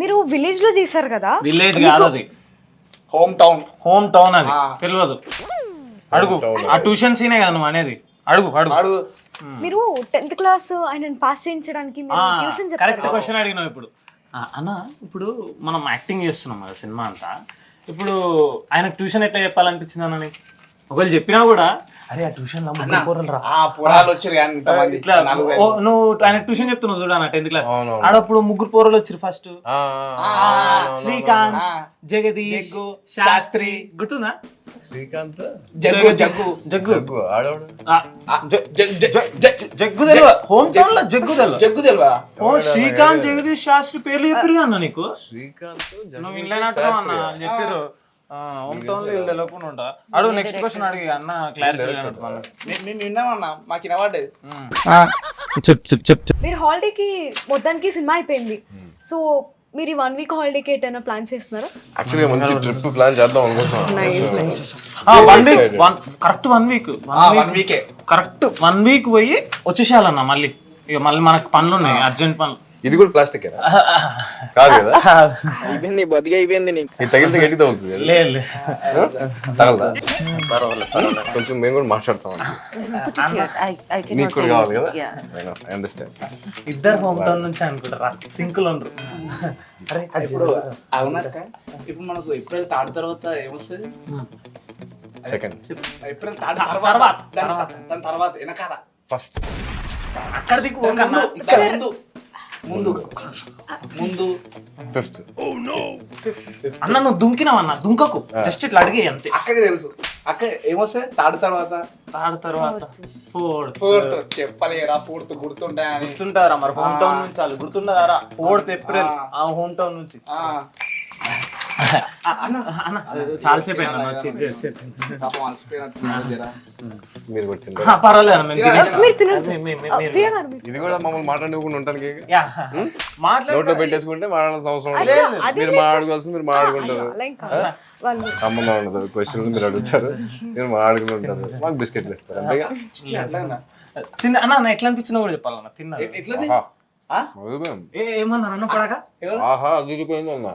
మీరు విలేజ్ లో చేశారు కదా, విలేజ్ కాదు అది, హోమ్ టౌన్ అది తెలియదు. అడుగు, ఆ ట్యూషన్ సీనే కదా నువ్వు అనేది. అడుగు అడుగు. మీరు 10th క్లాస్ ఆయన పాస్ చేయించడానికి ట్యూషన్ చెప్పారు కరెక్ట్ క్వశ్చన్ అడిగినావు. ఇప్పుడు అన్న, ఇప్పుడు మనం యాక్టింగ్ చేస్తున్నాం కదా సినిమా అంతా, ఇప్పుడు ఆయనకు ట్యూషన్ ఎట్లా చెప్పాలనిపించింది అన్న నీకు? ఒకవేళ చెప్పినా కూడా అరే ఆ ట్యూషన్ లో ముగ్గురు పోరలు రా, పురాలు వచ్చారు ఇట్లా నువ్వు ఆయన ట్యూషన్ చెప్తున్నావు చూడ 10th క్లాస్ ఆడప్పుడు ముగ్గురు పోరలు వచ్చారు. ఫస్ట్ శ్రీకాంత్, జగదీష్, శాస్త్రి, గుర్తుందా? శ్రీకాంత్, జగ్గు జగ్గు జగ్గు జగ్గు తెలియదు. హోమ్ టౌన్ లో జగ్గు తెలియదు. జగ్గు తెలివా? శ్రీకాంత్, జగదీష్, శాస్త్రి పేర్లు చెప్పారు అన్న నీకు. శ్రీకాంత్, నువ్వు ఇంట్లో అన్న చెప్పారు. హోమ్ టౌన్ లో ఇల్లు తెలియకుండా ఉంటా. అడుగు, నెక్స్ట్ క్వశ్చన్ అడిగి అన్న క్లారిటీ. మేము విన్నామన్నా, మాకు వినబడ్డది. చెప్. మీరు హాలిడేకి మొత్తానికి సినిమా అయిపోయింది, సో మీరు 1 వీక్ హాలిడేకి ఏదైనా ప్లాన్ చేస్తున్నారా? యాక్చువల్గా మంచి ట్రిప్ ప్లాన్ చేద్దాం అనుకుంటున్నాం. కరెక్ట్ 1 వీక్, 1 వీకే కరెక్ట్ 1 వీక్ పోయి వచ్చేసేయాలన్న. మళ్ళీ ఇక మళ్ళీ మనకు పనులు ఉన్నాయి, అర్జెంట్ పనులు. ఇది కూడా ప్లాస్టిక్ కాదు కదా? అయిపోయింది, బతికి అయిపోయింది. నీకు ఇది తగిలితే గట్టి తగులుతుంది. లేదు తగలదా? కొంచెం మేము కూడా మాట్లాడతాం. నీకు కూడా కావాలి కదా? I understand. ఇద్దరు హోమ్ టౌన్ నుంచి అనుకుంటారా, సింకులు ఉండరు. అరే ఇప్పుడు అవునక్క, ఇప్పుడు మనకు ఏప్రిల్ 3 తర్వాత ఏమొస్తుంది? సెకండ్ ఏప్రిల్ 3 తర్వాత, దాని తర్వాత వెనకాల ఫస్ట్ అక్కడ దిక్కు ముందు ఫిఫ్త్. అన్న నువ్వు దుంకినావన్న, దుంకకు, జస్ట్ ఇట్లా అడిగే అంతే. అక్కకి తెలుసు. అక్క ఏమొస్తుంది? 3 తర్వాత ఫోర్త్ చెప్పలేరా? 4th గుర్తుంటారా మరి? హోమ్ టౌన్ నుంచి వాళ్ళు గుర్తుంటారా? 4th ఏప్రిల్ ఆ హోమ్ టౌన్ నుంచి. చాలా సేపు మీరు కూడా తింటారు. పర్వాలేదు. ఇది కూడా మమ్మల్ని మాట్లాడుకుంటూ ఉంటానికి నోట్లో పెట్టేసుకుంటే మాట్లాడాల్సిన అవసరం లేదు. మీరు మాట్లాడుకోవాల్సింది మీరు మాట్లాడుకుంటారు. సంబంధం ఉండదు. క్వశ్చన్లు మీరు అడుగుతారు, మీరు మాట్లాడుకుంటూ ఉంటారు. మాకు బిస్కెట్లు ఇస్తారు అంతేగా. అన్న ఎట్లా అనిపించినా కూడా చెప్పాలన్న. తిన్నా ఏమన్నారు ఏమన్నా పడక ఆహా అదిరిపోయింది అన్న.